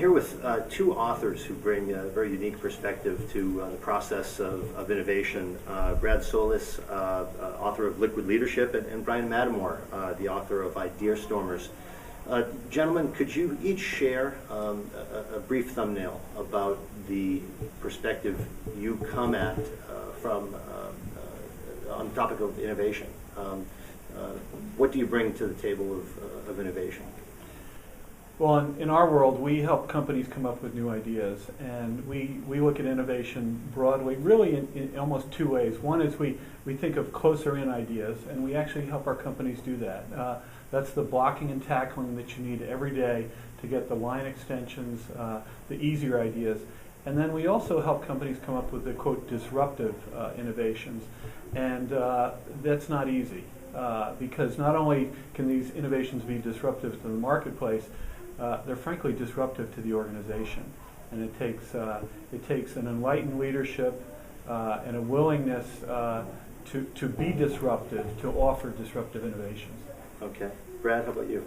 here with two authors who bring a very unique perspective to the process of innovation. Brad Solis, author of Liquid Leadership, and Brian Matamore, the author of Idea Stormers. Gentlemen, could you each share a brief thumbnail about the perspective you come at from on the topic of innovation? What do you bring to the table of innovation? Well, in our world, we help companies come up with new ideas, and we look at innovation broadly, really in almost two ways. One is we think of closer in ideas, and we actually help our companies do that. That's the blocking and tackling that you need every day to get the line extensions, the easier ideas. And then we also help companies come up with the, quote, disruptive innovations. And that's not easy, because not only can these innovations be disruptive to the marketplace, they're frankly disruptive to the organization. And it takes an enlightened leadership and a willingness to be disruptive, to offer disruptive innovations. Okay. Brad, how about you?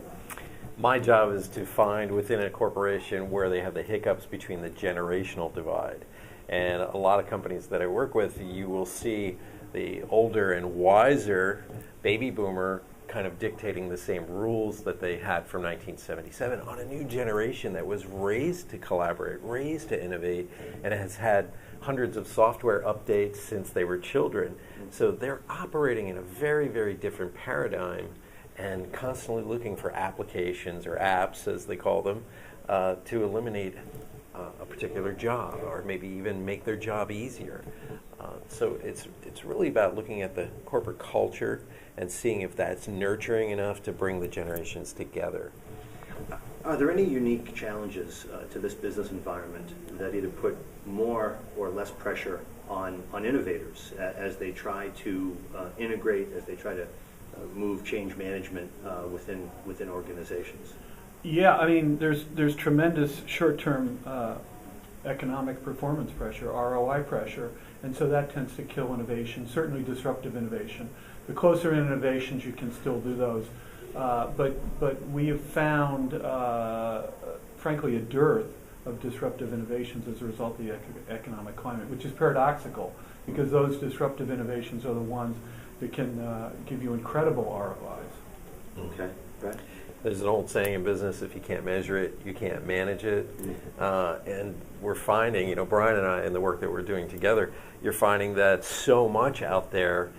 My job is to find within a corporation where they have the hiccups between the generational divide. And a lot of companies that I work with, you will see the older and wiser baby boomer kind of dictating the same rules that they had from 1977 on a new generation that was raised to collaborate, raised to innovate, and has had hundreds of software updates since they were children. So they're operating in a very, very different paradigm and constantly looking for applications or apps, as they call them, to eliminate a particular job or maybe even make their job easier. So it's really about looking at the corporate culture and seeing if that's nurturing enough to bring the generations together. Are there any unique challenges to this business environment that either put more or less pressure on innovators as they try to integrate, as they try to move change management within organizations? Yeah, I mean, there's tremendous short-term economic performance pressure, ROI pressure, and so that tends to kill innovation, certainly disruptive innovation. The closer in innovations, you can still do those, but we have found, frankly, a dearth of disruptive innovations as a result of the economic climate, which is paradoxical, because those disruptive innovations are the ones that can give you incredible ROIs. Okay, right. There's an old saying in business, if you can't measure it, you can't manage it. And we're finding, Brian and I, in the work that we're doing together, you're finding that so much out there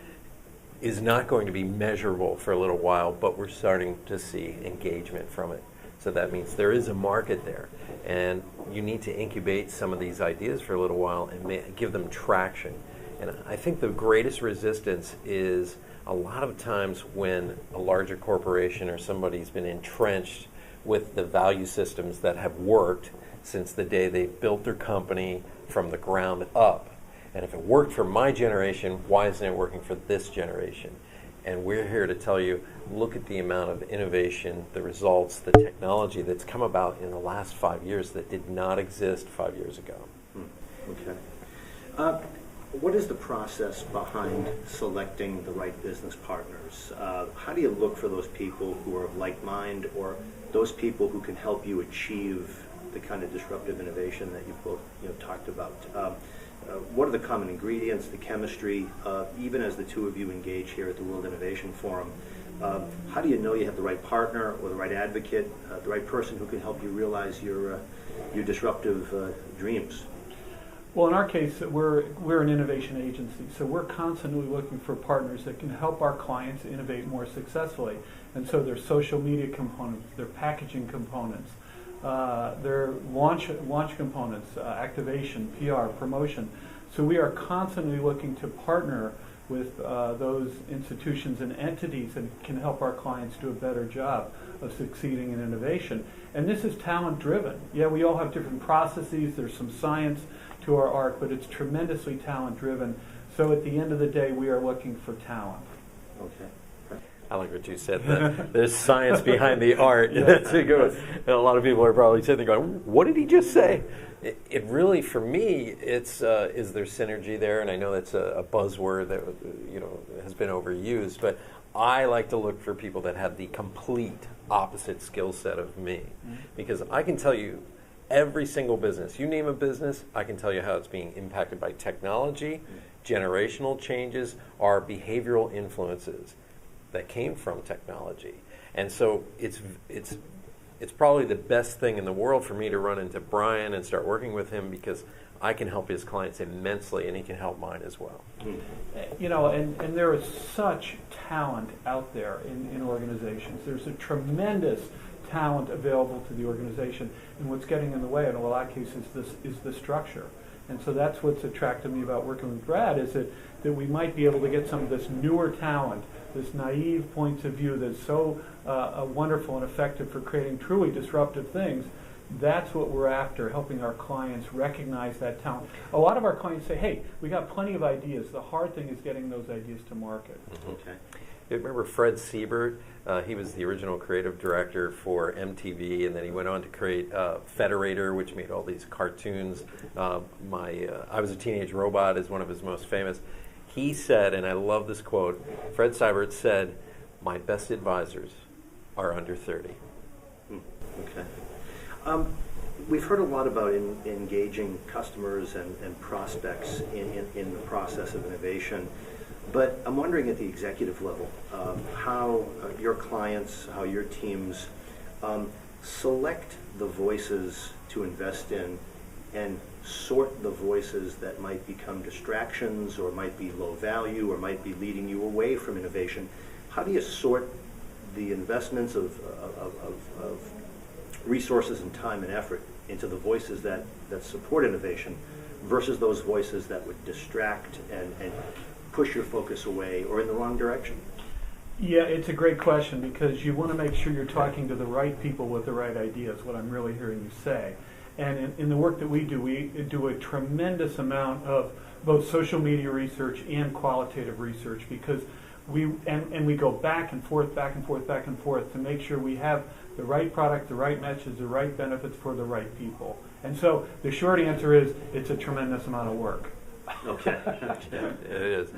is not going to be measurable for a little while, but we're starting to see engagement from it. So that means there is a market there. And you need to incubate some of these ideas for a little while and give them traction. And I think the greatest resistance is a lot of times when a larger corporation or somebody's been entrenched with the value systems that have worked since the day they built their company from the ground up. And if it worked for my generation, why isn't it working for this generation? And we're here to tell you, look at the amount of innovation, the results, the technology that's come about in the last 5 years that did not exist 5 years ago. Okay. What is the process behind selecting the right business partners? How do you look for those people who are of like mind, or those people who can help you achieve the kind of disruptive innovation that you've both talked about? What are the common ingredients, the chemistry, even as the two of you engage here at the World Innovation Forum? How do you know you have the right partner or the right advocate, the right person who can help you realize your disruptive dreams? Well, in our case, we're an innovation agency, so we're constantly looking for partners that can help our clients innovate more successfully. And so there's social media components, their packaging components, their launch components, activation, PR, promotion. So we are constantly looking to partner with those institutions and entities that can help our clients do a better job of succeeding in innovation. And this is talent-driven. Yeah, we all have different processes. There's some science to our art, but it's tremendously talent-driven. So at the end of the day, we are looking for talent. Okay. I like what you said. There's science behind the art. Yeah. That's a good one. And a lot of people are probably sitting there going, what did he just say? It really, for me, it's is there synergy there? And I know that's a buzzword that has been overused, but I like to look for people that have the complete opposite skill set of me. Mm-hmm. Because I can tell you, every single business. You name a business, I can tell you how it's being impacted by technology, generational changes, or behavioral influences that came from technology. And so it's probably the best thing in the world for me to run into Brian and start working with him, because I can help his clients immensely, and he can help mine as well. You know, and there is such talent out there in organizations. There's a tremendous talent available to the organization, and what's getting in the way in a lot of cases is the structure. And so that's what's attracted me about working with Brad, is that we might be able to get some of this newer talent, this naive points of view that's so wonderful and effective for creating truly disruptive things. That's what we're after, helping our clients recognize that talent. A lot of our clients say, hey, we got plenty of ideas. The hard thing is getting those ideas to market. Okay. You remember Fred Siebert? He was the original creative director for MTV, and then he went on to create Federator, which made all these cartoons. I Was a Teenage Robot is one of his most famous. He said, and I love this quote, Fred Siebert said, "My best advisors are under 30. Okay. We've heard a lot about engaging customers and prospects in the process of innovation, but I'm wondering at the executive level, how your clients, how your teams select the voices to invest in and sort the voices that might become distractions or might be low value or might be leading you away from innovation. How do you sort the investments of resources and time and effort into the voices that support innovation versus those voices that would distract and push your focus away or in the wrong direction? Yeah, it's a great question, because you want to make sure you're talking to the right people with the right ideas, what I'm really hearing you say. And in the work that we do a tremendous amount of both social media research and qualitative research, because we go back and forth to make sure we have the right product, the right message, the right benefits for the right people. And so the short answer is it's a tremendous amount of work. Okay. It is.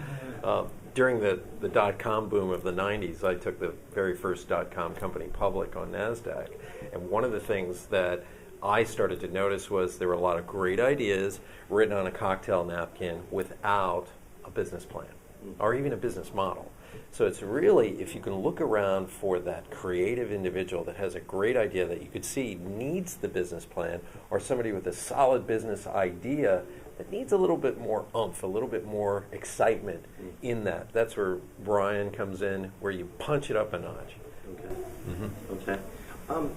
During the dot-com boom of the 90s, I took the very first dot-com company public on NASDAQ. And one of the things that I started to notice was there were a lot of great ideas written on a cocktail napkin without a business plan or even a business model. So it's really, if you can look around for that creative individual that has a great idea that you could see needs the business plan, or somebody with a solid business idea that needs a little bit more oomph, a little bit more excitement in that. That's where Brian comes in, where you punch it up a notch. Okay. Okay.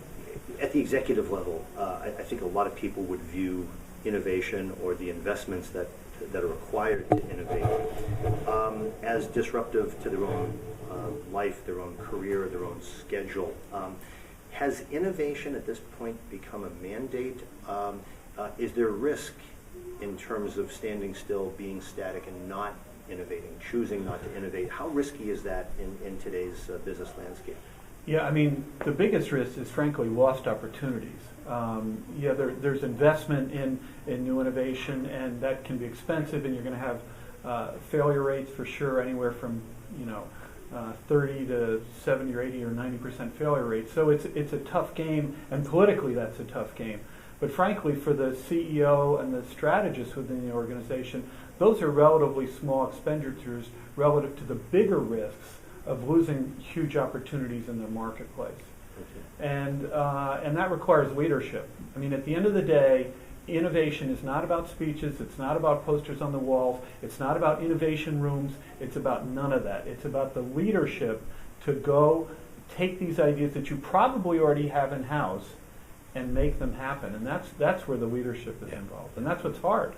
At the executive level, I think a lot of people would view innovation or the investments that are required to innovate as disruptive to their own life, their own career, their own schedule. Has innovation at this point become a mandate? Is there risk in terms of standing still, being static, and not innovating, choosing not to innovate? How risky is that in today's business landscape? Yeah, I mean, the biggest risk is frankly lost opportunities. There's investment in new innovation, and that can be expensive, and you're going to have failure rates for sure, anywhere from 30 to 70 or 80 or 90% failure rate. So it's a tough game, and politically that's a tough game. But frankly, for the CEO and the strategists within the organization, those are relatively small expenditures relative to the bigger risks of losing huge opportunities in the marketplace. Okay. And that requires leadership. I mean, at the end of the day, innovation is not about speeches, it's not about posters on the walls, it's not about innovation rooms, it's about none of that. It's about the leadership to go take these ideas that you probably already have in-house and make them happen. And that's where the leadership is involved. And that's what's hard.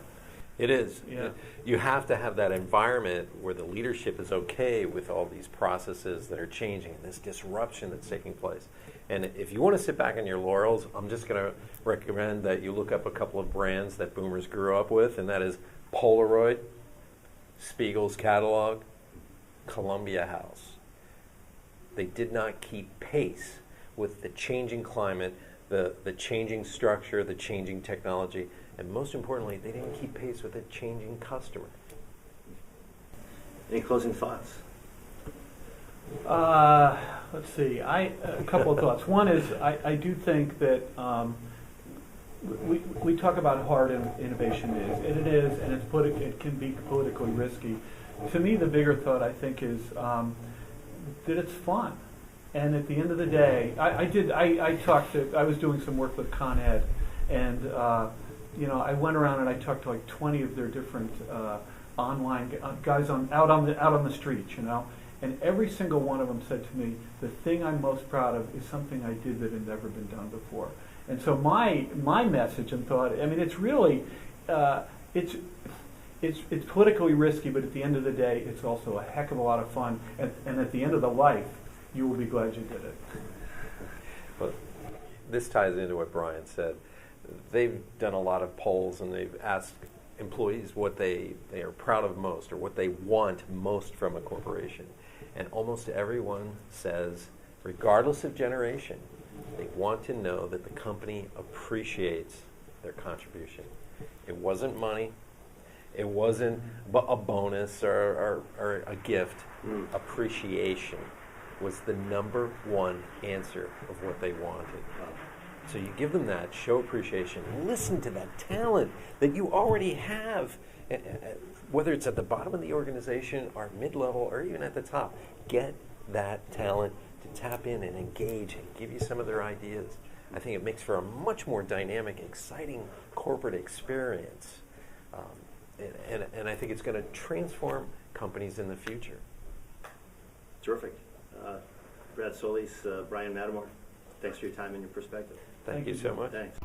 It is. Yeah. You have to have that environment where the leadership is okay with all these processes that are changing and this disruption that's taking place. And if you want to sit back on your laurels, I'm just going to recommend that you look up a couple of brands that boomers grew up with, and that is Polaroid, Spiegel's Catalog, Columbia House. They did not keep pace with the changing climate, the changing structure, the changing technology. And most importantly, they didn't keep pace with a changing customer. Any closing thoughts? Let's see. A couple of thoughts. One is I do think that we talk about how hard innovation is, and it is, and it can be politically risky. To me, the bigger thought, I think, is that it's fun. And at the end of the day, I was doing some work with Con Ed, and I went around and I talked to like 20 of their different online guys out on the streets, and every single one of them said to me, the thing I'm most proud of is something I did that had never been done before. And so my message and thought, it's really, it's politically risky, but at the end of the day, it's also a heck of a lot of fun. And at the end of the life, you will be glad you did it. But this ties into what Brian said. They've done a lot of polls, and they've asked employees what they are proud of most or what they want most from a corporation. And almost everyone says, regardless of generation, they want to know that the company appreciates their contribution. It wasn't money. It wasn't a bonus or a gift. Appreciation was the number one answer of what they wanted. So you give them that, show appreciation, listen to that talent that you already have, whether it's at the bottom of the organization or mid-level or even at the top. Get that talent to tap in and engage and give you some of their ideas. I think it makes for a much more dynamic, exciting corporate experience. And I think it's going to transform companies in the future. Terrific. Brad Solis, Brian Matamor, thanks for your time and your perspective. Thank you so much. Thanks.